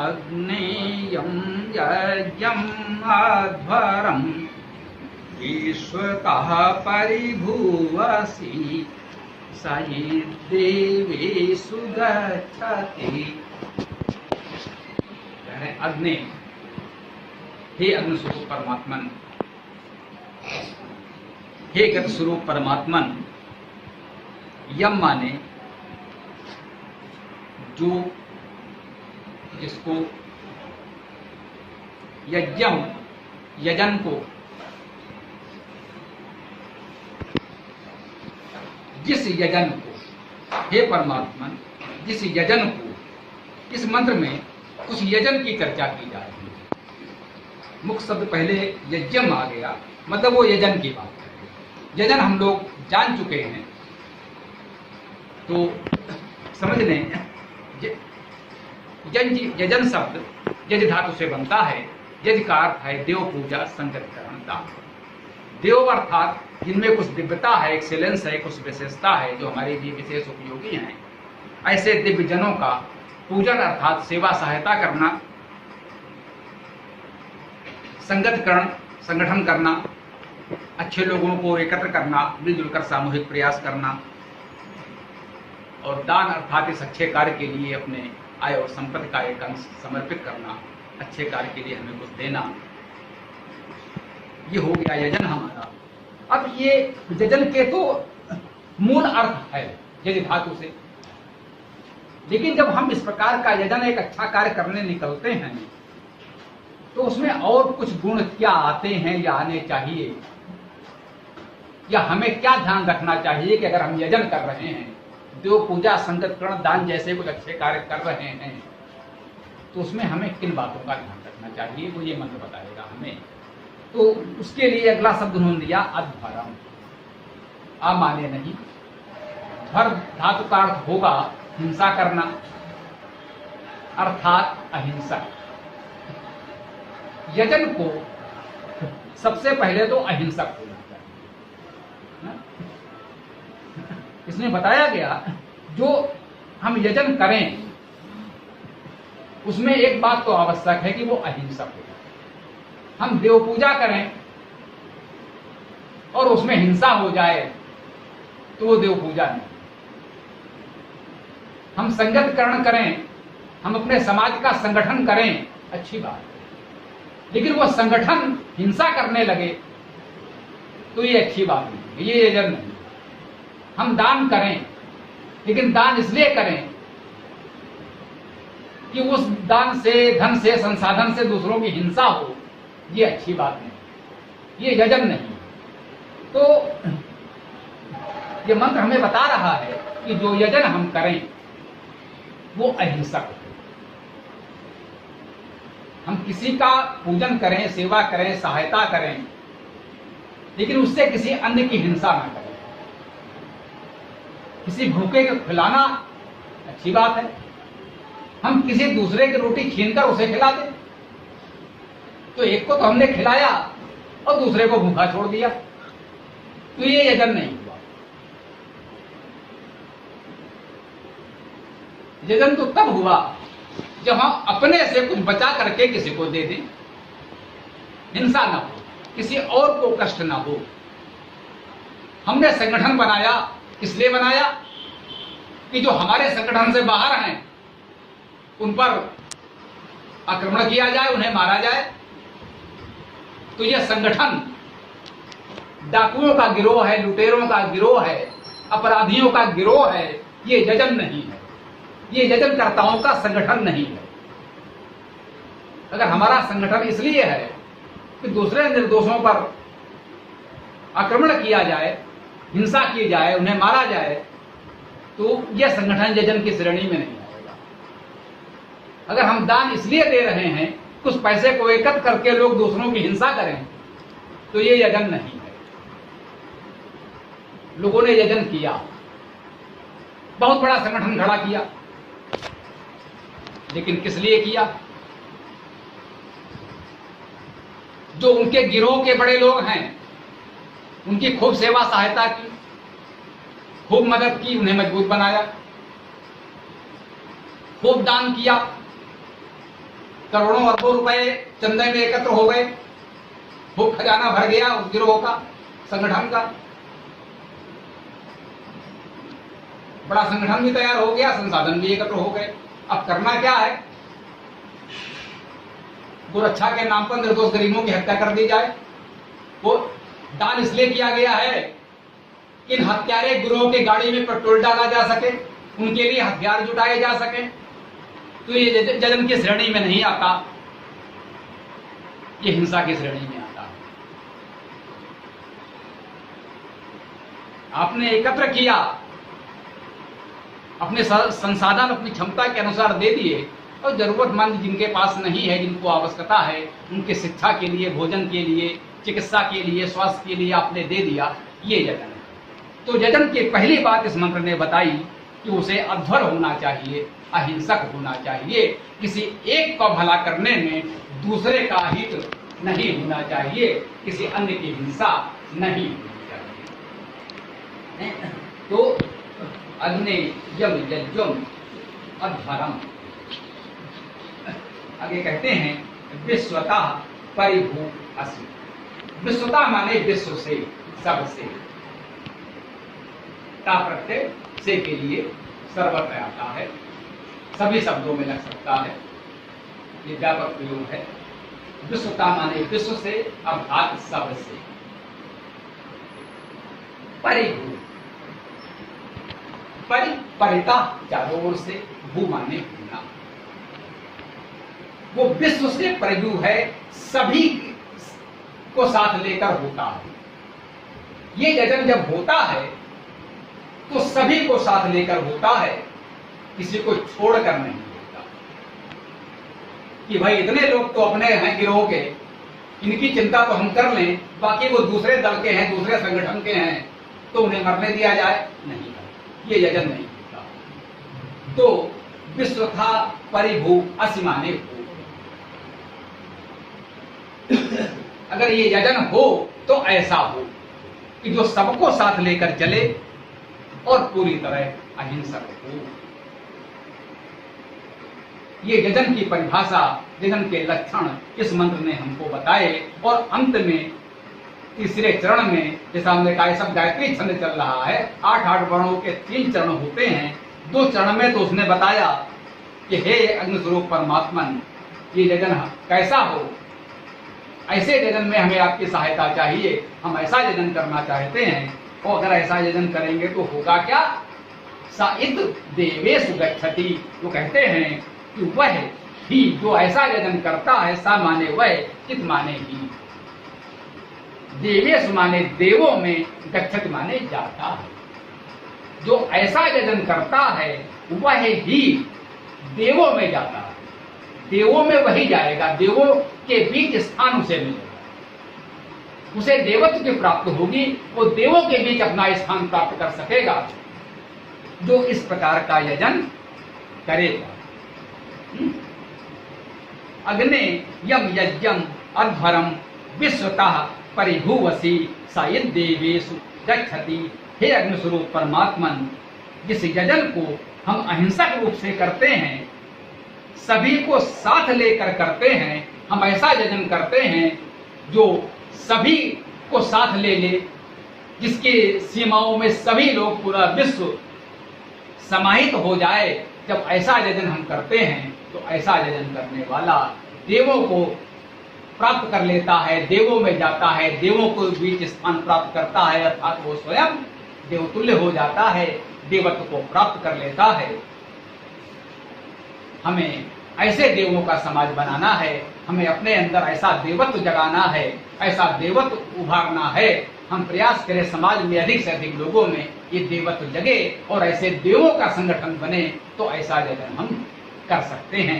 अग्नेयं यज्ञम् अध्वरम् विश्वतः परिभुवसि सहि देवेषु गच्छति। अग्नि, हे अग्नि स्वरूप परमात्मन, हे गत स्वरूप परमात्मन। यम माने जो, जिसको यज्ञम, यजन को, जिस यजन को, हे परमात्मन, जिस यजन को, इस मंत्र में उस यजन की चर्चा की जा रही है। मुख्य शब्द पहले यज्ञम आ गया, मतलब वो यजन की बात है। यजन हम लोग जान चुके हैं, तो समझ लें। यजन शब्द यज धातु से बनता है। यज का अर्थ है देव पूजा, संगतकरण, दान। देव अर्थात जिनमें कुछ दिव्यता है, एक्सेलेंस है, कुछ विशेषता है, जो हमारे लिए विशेष उपयोगी हैं, ऐसे दिव्य जनों का पूजन अर्थात सेवा सहायता करना, संगतकरण, संगठन करना, अच्छे लोगों को एकत्र करना, मिलजुल कर सामूहिक प्रयास करना, और दान अर्थात इस अच्छे कार्य के लिए अपने आय और संपत्ति का एक अंश समर्पित करना, अच्छे कार्य के लिए हमें कुछ देना। ये हो गया यजन हमारा। अब ये यजन के तो मूल अर्थ है यज धातु से, लेकिन जब हम इस प्रकार का यजन, एक अच्छा कार्य करने निकलते हैं, तो उसमें और कुछ गुण क्या आते हैं या आने चाहिए, या हमें क्या ध्यान रखना चाहिए कि अगर हम यजन कर रहे हैं, देव पूजा, संगतकरण, दान जैसे कुछ अच्छे कार्य कर रहे हैं, तो उसमें हमें किन बातों का ध्यान रखना चाहिए, वो ये मंत्र बताएगा हमें। तो उसके लिए अगला शब्द उन्होंने दिया अध्वरम। आ माने नहीं, ध्वर धातु का अर्थ होगा हिंसा करना, अर्थात अहिंसक। यजन को सबसे पहले तो अहिंसक होना चाहिए। इसमें बताया गया जो हम यजन करें उसमें एक बात तो आवश्यक है कि वो अहिंसक हो। हम देव पूजा करें और उसमें हिंसा हो जाए तो वो देव पूजा नहीं। हम संगतकरण करें, हम अपने समाज का संगठन करें, अच्छी बात है, लेकिन वो संगठन हिंसा करने लगे तो ये अच्छी बात नहीं, ये यजन नहीं। हम दान करें, लेकिन दान इसलिए करें कि उस दान से, धन से, संसाधन से दूसरों की हिंसा हो, ये अच्छी बात नहीं, ये यजन नहीं। तो ये मंत्र हमें बता रहा है कि जो यजन हम करें वो अहिंसक हो। हम किसी का पूजन करें, सेवा करें, सहायता करें, लेकिन उससे किसी अन्य की हिंसा ना करें। किसी भूखे को खिलाना अच्छी बात है, हम किसी दूसरे की रोटी छीनकर उसे खिला दें, तो एक को तो हमने खिलाया और दूसरे को भूखा छोड़ दिया, तो ये यजन नहीं हुआ। यजन तो तब हुआ जब हम अपने से कुछ बचा करके किसी को दे दें, हिंसा ना हो, किसी और को कष्ट ना हो। हमने संगठन बनाया, इसलिए बनाया कि जो हमारे संगठन से बाहर हैं उन पर आक्रमण किया जाए, उन्हें मारा जाए। तो यह संगठन डाकुओं का गिरोह है, लुटेरों का गिरोह है, अपराधियों का गिरोह है, ये यजन नहीं है, ये यजनकर्ताओं का संगठन नहीं है। अगर हमारा संगठन इसलिए है कि दूसरे निर्दोषों पर आक्रमण किया जाए, हिंसा की जाए, उन्हें मारा जाए, तो यह संगठन यजन की श्रेणी में नहीं आएगा। अगर हम दान इसलिए दे रहे हैं कुछ पैसे को एकत्र करके लोग दूसरों की हिंसा करें, तो ये यजन नहीं है। लोगों ने यजन किया, बहुत बड़ा संगठन खड़ा किया, लेकिन किस लिए किया? जो उनके गिरोह के बड़े लोग हैं उनकी खूब सेवा सहायता की, खूब मदद की, उन्हें मजबूत बनाया, खूब दान किया, करोड़ों अरबों रुपए चंदे में एकत्र हो गए, खूब खजाना भर गया उस गिरोह का, संगठन का, बड़ा संगठन भी तैयार हो गया, संसाधन भी एकत्र हो गए। अब करना क्या है? गुरक्षा के नाम पर निर्दोष गरीबों की हत्या कर दी जाए। वो दान इसलिए किया गया है कि इन हत्यारे गिरोह की गाड़ी में पेट्रोल डाला जा सके, उनके लिए हथियार जुटाए जा सके। तो ये जजन की श्रेणी में नहीं आता, ये हिंसा की श्रेणी में आता। आपने एकत्र किया, अपने संसाधन अपनी क्षमता के अनुसार दे दिए, और जरूरतमंद जिनके पास नहीं है, जिनको आवश्यकता है, उनके शिक्षा के लिए, भोजन के लिए, चिकित्सा के लिए, स्वास्थ्य के लिए आपने दे दिया, ये जजन है। तो जजन की पहली बात इस मंत्र ने बताई कि उसे अध्वर होना चाहिए, अहिंसक होना चाहिए, किसी एक का भला करने में दूसरे का हित नहीं होना चाहिए, किसी अन्य की हिंसा नहीं होनी चाहिए। तो अग्नि यम यज्ञम अध्वरम, आगे कहते हैं विश्वतः परिभू असि। विश्वता माने विश्व से, सबसे, ता प्रत्यय से के लिए सर्वत्र आता है, सभी शब्दों में लग सकता है, ये व्यापक प्रयोग है। विश्वता माने विश्व से, अर्थात सबसे। परिभू, परिता चारों ओर से, भू माने होना। वो विश्व से परिभू है, सभी को साथ लेकर होता है। ये यजन जब होता है तो सभी को साथ लेकर होता है, किसी को छोड़कर नहीं होता कि भाई इतने लोग तो अपने हैं गिरोह के, इनकी चिंता तो हम कर लें, बाकी वो दूसरे दल के हैं, दूसरे संगठन के हैं, तो उन्हें मरने दिया जाए, नहीं, ये यजन नहीं होता। तो विश्व था परिभू असि माने हो। अगर ये यजन हो तो ऐसा हो कि जो सबको साथ लेकर चले और पूरी तरह अहिंसक हो। ये यजन की परिभाषा, यजन के लक्षण इस मंत्र ने हमको बताए। और अंत में तीसरे चरण में, जैसा हमने कहा सब गायत्री छंद चल रहा है, 8 वर्णों के 3 चरण होते हैं। 2 चरण में तो उसने बताया कि हे अग्निस्वरूप परमात्मन, ये यजन कैसा हो, ऐसे यजन में हमें आपकी सहायता चाहिए, हम ऐसा यजन करना चाहते हैं। और अगर ऐसा यजन करेंगे तो होगा क्या? साइद देवेषु गच्छति, वो कहते हैं कि वह ही जो ऐसा यजन करता है, सा माने वह, चित माने ही, देवेषु माने देवों में, गच्छति माने जाता है। जो ऐसा यजन करता है वह ही देवों में जाता है, देवों में वही जाएगा, देवों के बीच स्थान उसे मिलेगा, उसे देवत्व की प्राप्त होगी, वो देवों के बीच अपना स्थान प्राप्त कर सकेगा जो इस प्रकार का यजन करेगा। अग्ने यम यज्ञम अध्वरम विश्वतः परिभूवसी सायद देवेषु गच्छति। हे अग्निस्वरूप परमात्मन, जिस यजन को हम अहिंसक रूप से करते हैं, सभी को साथ लेकर करते हैं, हम ऐसा यजन करते हैं जो सभी को साथ ले ले, जिसके सीमाओं में सभी लोग, पूरा विश्व समाहित हो जाए। जब ऐसा यजन हम करते हैं तो ऐसा यजन करने वाला देवों को प्राप्त कर लेता है, देवों में जाता है, देवों को बीच स्थान प्राप्त करता है, अर्थात वो स्वयं देवतुल्य हो जाता है, देवत्व को प्राप्त कर लेता है। हमें ऐसे देवों का समाज बनाना है, हमें अपने अंदर ऐसा देवत्व जगाना है, ऐसा देवत्व उभारना है। हम प्रयास करें समाज में अधिक से अधिक लोगों में ये देवत्व जगे और ऐसे देवों का संगठन बने, तो ऐसा यजन हम कर सकते हैं।